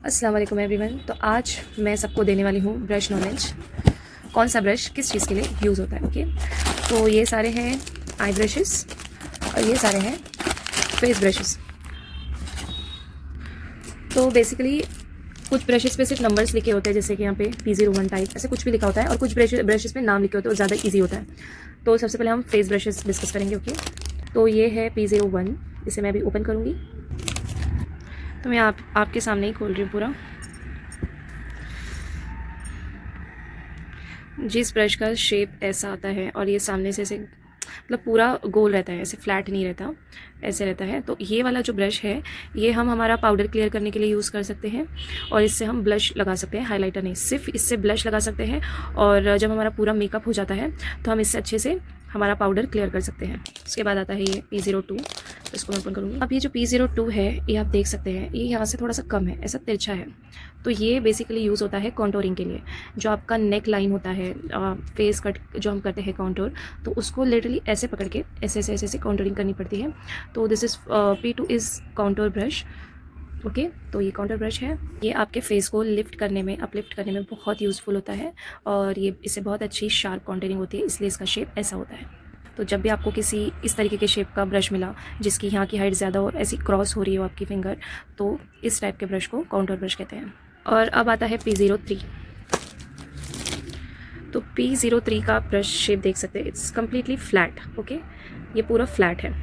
अस्सलाम वालेकुम एवरीवन। तो आज मैं सबको देने वाली हूँ ब्रश नॉलेज, कौन सा ब्रश किस चीज़ के लिए यूज़ होता है। ओके, तो ये सारे हैं आई ब्रशेस और ये सारे हैं फेस ब्रशेस। तो बेसिकली कुछ ब्रशेस पे सिर्फ नंबर्स लिखे होते हैं, जैसे कि यहाँ पे P01 टाइप ऐसे कुछ भी लिखा होता है, और कुछ ब्रशेस पे नाम लिखे होते हैं और ज़्यादा ईजी होता है। तो सबसे पहले हम फेस ब्रशेस डिस्कस करेंगे। ओके, तो ये है P01, इसे मैं अभी ओपन करूँगी। तो मैं आपके सामने ही खोल रही हूँ पूरा। जिस ब्रश का शेप ऐसा आता है और ये सामने से ऐसे मतलब पूरा गोल रहता है, ऐसे फ्लैट नहीं रहता, ऐसे रहता है। तो ये वाला जो ब्रश है ये हम हमारा पाउडर क्लियर करने के लिए यूज़ कर सकते हैं, और इससे हम ब्लश लगा सकते हैं, हाइलाइटर नहीं, सिर्फ इससे ब्लश लगा सकते हैं। और जब हमारा पूरा मेकअप हो जाता है तो हम इससे अच्छे से हमारा पाउडर क्लियर कर सकते हैं। उसके बाद आता है ये P02, तो इसको मैं ओपन करूँगी। अब ये जो P02 है ये आप देख सकते हैं, ये यहाँ से थोड़ा सा कम है, ऐसा तिरछा है। तो ये बेसिकली यूज़ होता है कॉन्टोरिंग के लिए। जो आपका नेक लाइन होता है, फेस कट जो हम करते हैं कॉन्टोर, तो उसको लिटरली ऐसे पकड़ के ऐसे ऐसे ऐसे कॉन्टोरिंग करनी पड़ती है। तो this is P2 is contour brush. Okay, तो ये काउंटर ब्रश है, ये आपके फेस को लिफ्ट करने में, अपलिफ्ट करने में बहुत यूज़फुल होता है, और ये इससे बहुत अच्छी शार्प कॉन्टोरिंग होती है, इसलिए इसका शेप ऐसा होता है। तो जब भी आपको किसी इस तरीके के शेप का ब्रश मिला जिसकी यहाँ की हाइट ज़्यादा और ऐसी क्रॉस हो रही हो आपकी फिंगर, तो इस टाइप के ब्रश को काउंटर ब्रश कहते हैं। और अब आता है P03। तो P03 का ब्रश शेप देख सकते हैं, इट्स कम्प्लीटली फ्लैट। ओके, ये पूरा फ्लैट है।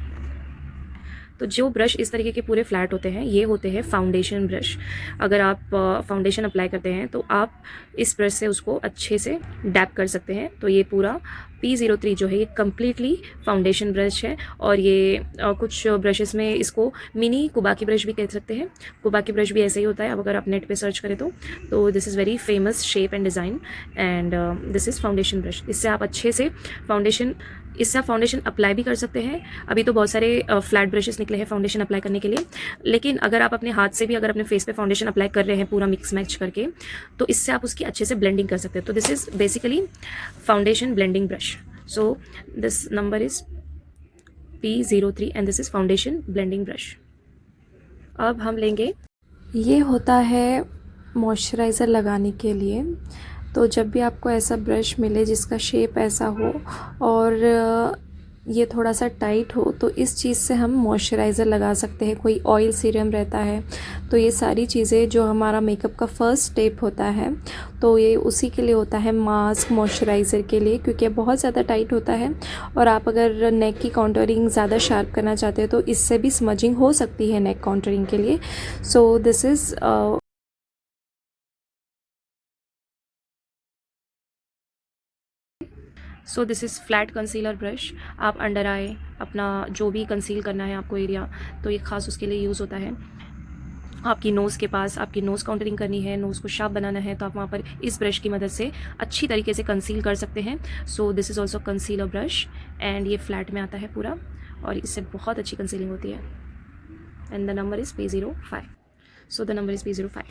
तो जो ब्रश इस तरीके के पूरे फ्लैट होते हैं ये होते हैं फाउंडेशन ब्रश। अगर आप फाउंडेशन अप्लाई करते हैं तो आप इस ब्रश से उसको अच्छे से डैप कर सकते हैं। तो ये पूरा P03 जो है ये कम्प्लीटली फाउंडेशन ब्रश है। और ये कुछ ब्रशेस में इसको मिनी कुबाकी ब्रश भी कह सकते हैं। कुबाकी ब्रश भी ऐसे ही होता है, अब अगर आप नेट पे सर्च करें तो this is very famous shape and design, and this is foundation brush. इससे आप अच्छे से फाउंडेशन अप्लाई भी कर सकते हैं। अभी तो बहुत सारे फ्लैट ब्रशेस निकले हैं फाउंडेशन अप्लाई करने के लिए, लेकिन अगर आप अपने हाथ से भी अगर अपने फेस पे फाउंडेशन अप्लाई कर रहे हैं पूरा मिक्स मैच करके, तो इससे आप उसकी अच्छे से ब्लेंडिंग कर सकते हैं। तो this is basically foundation blending brush. So this number is P03 and this is foundation blending brush. अब हम लेंगे, ये होता है मॉइस्चराइज़र लगाने के लिए। तो जब भी आपको ऐसा ब्रश मिले जिसका शेप ऐसा हो और ये थोड़ा सा टाइट हो, तो इस चीज़ से हम मॉइस्चराइज़र लगा सकते हैं। कोई ऑयल सीरम रहता है, तो ये सारी चीज़ें जो हमारा मेकअप का फर्स्ट स्टेप होता है, तो ये उसी के लिए होता है, मास्क मॉइस्चराइज़र के लिए, क्योंकि ये बहुत ज़्यादा टाइट होता है। और आप अगर नेक की कॉन्टोरिंग ज़्यादा शार्प करना चाहते हैं तो इससे भी स्मजिंग हो सकती है नेक कॉन्टोरिंग के लिए। So this is so this is flat concealer brush. आप अंडर आई अपना जो भी कंसील करना है आपको एरिया, तो ये ख़ास उसके लिए यूज़ होता है। आपकी नोज़ के पास आपकी नोज़ काउंटरिंग करनी है, नोज़ को शार्प बनाना है, तो आप वहाँ पर इस ब्रश की मदद से अच्छी तरीके से कंसील कर सकते हैं। So this is also concealer brush, and ये फ्लैट में आता है पूरा, और इससे बहुत अच्छी कंसीलिंग होती है। And the number is P05। So the number is P05।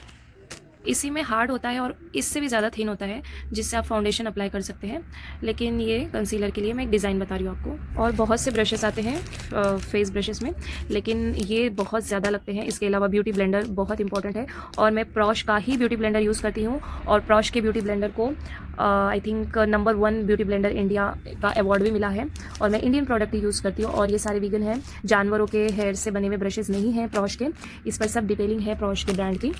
इसी में हार्ड होता है और इससे भी ज़्यादा थिन होता है, जिससे आप फाउंडेशन अप्लाई कर सकते हैं, लेकिन ये कंसीलर के लिए मैं एक डिज़ाइन बता रही हूँ आपको। और बहुत से ब्रशेस आते हैं फेस ब्रशेस में, लेकिन ये बहुत ज़्यादा लगते हैं। इसके अलावा ब्यूटी ब्लेंडर बहुत इंपॉर्टेंट है, और मैं प्रॉश का ही ब्यूटी ब्लेंडर यूज़ करती हूँ, और प्रॉश के ब्यूटी ब्लेंडर को I think number 1 beauty blender India का अवार्ड भी मिला है, और मैं इंडियन प्रोडक्ट ही यूज़ करती हूँ। और ये सारे वीगन हैं, जानवरों के हेयर से बने हुए ब्रशेज़ नहीं हैं प्रॉश के। इस पर सब डिटेलिंग है प्रॉश के ब्रांड की।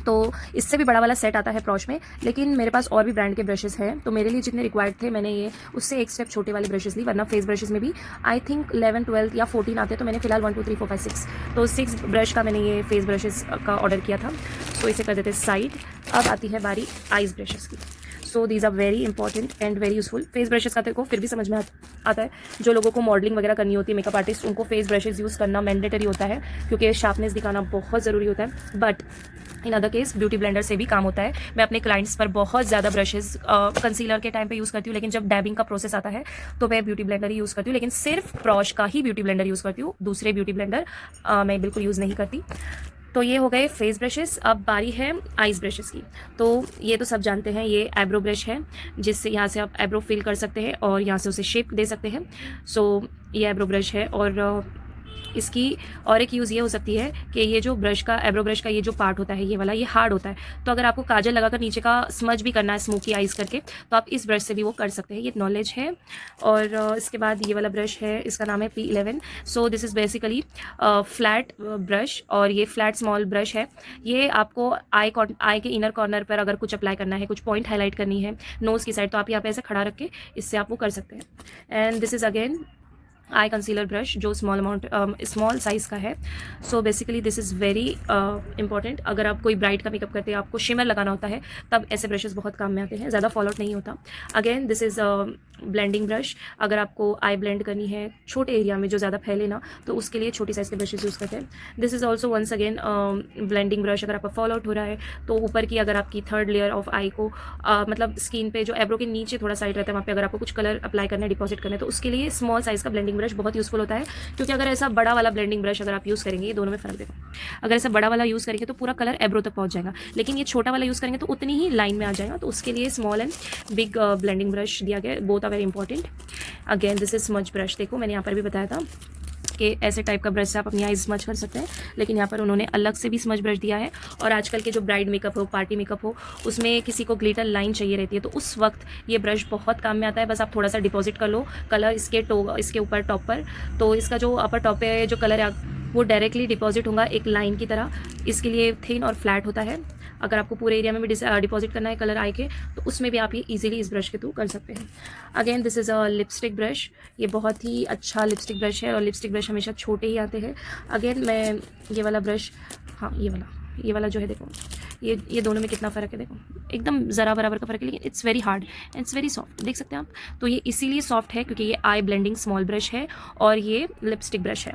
तो इससे भी बड़ा वाला सेट आता है प्रॉश में, लेकिन मेरे पास और भी ब्रांड के ब्रशेस हैं, तो मेरे लिए जितने रिक्वायर्ड थे मैंने ये उससे एक स्टेप छोटे वाले ब्रशेस ली। वरना फेस ब्रशेस में भी आई थिंक 11, 12 या 14 आते हैं, तो मैंने फिलहाल 1, 2, 3, 4, 5, 6, तो 6 ब्रश का मैंने ये फेस ब्रशेस का ऑर्डर किया था। तो इसे कर देते साइड। अब आती है बारी आइज ब्रशेस की। So these are very important and very useful. Face brushes का को फिर भी समझ में आता है। जो लोगों को मॉडलिंग वगैरह करनी होती है, मेकअप आर्टिस्ट, उनको फेस ब्रशेस यूज़ करना मैंडेटरी होता है, क्योंकि शार्पनेस दिखाना बहुत ज़रूरी होता है। But in other case beauty blender से भी काम होता है। मैं अपने क्लाइंट्स पर बहुत ज़्यादा ब्रशेस कंसीलर के टाइम पे यूज़ करती हूँ, लेकिन जब डैबिंग का प्रोसेस आता है तो मैं ब्यूटी ब्लेंडर ही यूज़ करती हूँ, लेकिन सिर्फ प्रॉश का ही ब्यूटी ब्लेंडर यूज़ करती हूँ। दूसरे ब्यूटी ब्लेंडर मैं बिल्कुल यूज़ नहीं करती। तो ये हो गए फेस ब्रशेस। अब बारी है आइज ब्रशेस की। तो ये तो सब जानते हैं, ये आईब्रो ब्रश है, जिससे यहाँ से आप आईब्रो फिल कर सकते हैं और यहाँ से उसे शेप दे सकते हैं। सो ये आईब्रो ब्रश है, और इसकी और एक यूज़ ये हो सकती है कि ये जो ब्रश का एब्रो ब्रश का ये जो पार्ट होता है ये वाला, ये हार्ड होता है, तो अगर आपको काजल लगाकर नीचे का स्मज भी करना है स्मोकी आइज़ करके, तो आप इस ब्रश से भी वो कर सकते हैं। ये नॉलेज है। और इसके बाद ये वाला ब्रश है, इसका नाम है P11। So this is basically flat brush, और ये फ्लैट स्मॉल ब्रश है। ये आपको आई के इनर कॉर्नर पर अगर कुछ अप्लाई करना है, कुछ पॉइंट हाईलाइट करनी है नोज़ की साइड, तो आप यहाँ पे ऐसे खड़ा रख के इससे आप वो कर सकते हैं। And this is again I concealer brush जो स्मॉल साइज़ का है। So basically this is very important. अगर आप कोई ब्राइट का मेकअप करते हैं, आपको शिमर लगाना होता है, तब ऐसे ब्रशेस बहुत काम में आते हैं, ज़्यादा फॉल आउट नहीं होता। Again this is blending brush. अगर आपको आई ब्लेंड करनी है छोटे एरिया में जो ज़्यादा फैले ना, तो उसके लिए छोटी साइज़ के ब्रशेस यूज़ करते हैं। This is also once again blending brush. अगर आपका फॉल आउट हो रहा है तो ऊपर की अगर आपकी थर्ड लेयर ऑफ आई को मतलब स्किन पे जो एब्रो के नीचे थोड़ा साइड रहता है, वहाँ पे अगर आपको कुछ कलर अप्लाई करना है, डिपॉजिट करना है, तो उसके लिए स्मॉल साइज़ का ब्लेंडिंग ब्रश बहुत यूज़फुल होता है। क्योंकि अगर ऐसा बड़ा वाला ब्लेंडिंग ब्रश अगर आप यूज़ करेंगे, ये दोनों में फ़र्क देखो, अगर ऐसा बड़ा वाला यूज़ करेंगे तो पूरा कलर एब्रो तक पहुंच जाएगा, लेकिन ये छोटा वाला यूज़ करेंगे तो उतनी ही लाइन में आ जाएगा। तो उसके लिए small and big blending brush दिया गया, both are very important. Again this is smudge brush. देखो मैंने यहाँ पर भी बताया था कि ऐसे टाइप का ब्रश से आप अपनी आईज स्मज कर सकते हैं, लेकिन यहाँ पर उन्होंने अलग से भी स्मज ब्रश दिया है। और आजकल के जो ब्राइड मेकअप हो, पार्टी मेकअप हो, उसमें किसी को ग्लिटर लाइन चाहिए रहती है, तो उस वक्त ये ब्रश बहुत काम में आता है। बस आप थोड़ा सा डिपॉजिट कर लो कलर इसके ऊपर टॉप पर, तो इसका जो अपर टॉप पे जो कलर है वो डायरेक्टली डिपॉजिट होगा एक लाइन की तरह। इसके लिए थिन और फ्लैट होता है। अगर आपको पूरे एरिया में भी डिपॉजिट करना है कलर आई के, तो उसमें भी आप ये इजीली इस ब्रश के थ्रू कर सकते हैं। Again this is a lipstick brush. ये बहुत ही अच्छा लिपस्टिक ब्रश है, और लिपस्टिक ब्रश हमेशा छोटे ही आते हैं। अगेन मैं ये वाला ब्रश, हाँ ये वाला जो है, देखो ये दोनों में कितना फ़र्क है, देखो एकदम ज़रा बराबर का फ़र्क है, लेकिन it's very hard and it's very soft. देख सकते हैं आप। तो ये इसीलिए सॉफ्ट है क्योंकि ये आई ब्लेंडिंग स्मॉल ब्रश है, और ये लिपस्टिक ब्रश है।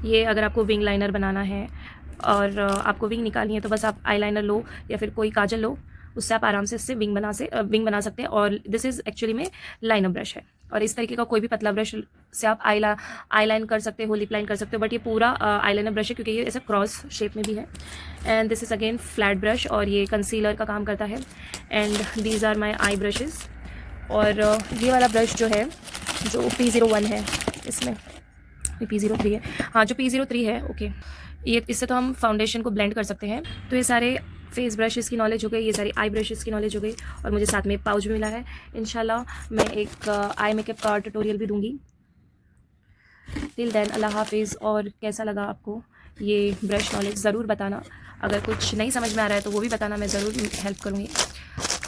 ये अगर आपको विंग लाइनर बनाना है और आपको विंग निकालनी है, तो बस आप आईलाइनर लो या फिर कोई काजल लो, उससे आप आराम से इससे विंग बना सकते हैं। और दिस इज़ एक्चुअली में लाइनर ब्रश है, और इस तरीके का कोई भी पतला ब्रश से आप आईलाइन कर सकते हो, लिप लाइन कर सकते हो, बट ये पूरा आईलाइनर ब्रश है क्योंकि ये ऐसे क्रॉस शेप में भी है। And this is again flat brush, और ये कंसीलर का काम करता है। And these are my eye brushes. और ये वाला ब्रश जो है, जो P01 है, इसमें P03 है, हाँ जो P03 है, ओके, ये इससे तो हम फाउंडेशन को ब्लेंड कर सकते हैं। तो ये सारे फेस ब्रशेस की नॉलेज हो गई, ये सारी आई ब्रशेस की नॉलेज हो गई, और मुझे साथ में पाउच भी मिला है। इंशाल्लाह मैं एक आई मेकअप का ट्यूटोरियल भी दूंगी। टिल देन अल्लाह हाफिज़। और कैसा लगा आपको ये ब्रश नॉलेज ज़रूर बताना। अगर कुछ नहीं समझ में आ रहा है तो वो भी बताना, मैं ज़रूर हेल्प करूँगी।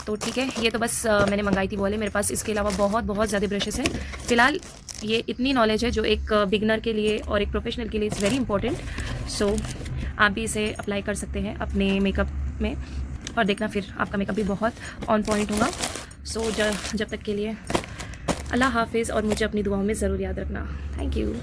तो ठीक है, ये तो बस मैंने मंगाई थी बोले, मेरे पास इसके अलावा बहुत ज़्यादा ब्रशेस हैं। फ़िलहाल ये इतनी नॉलेज है जो एक बिगनर के लिए और एक प्रोफेशनल के लिए इट्स वेरी इंपॉर्टेंट। सो आप भी इसे अप्लाई कर सकते हैं अपने मेकअप में, और देखना फिर आपका मेकअप भी बहुत ऑन पॉइंट होगा। सो जब तक के लिए अल्लाह हाफिज़, और मुझे अपनी दुआओं में ज़रूर याद रखना। Thank you.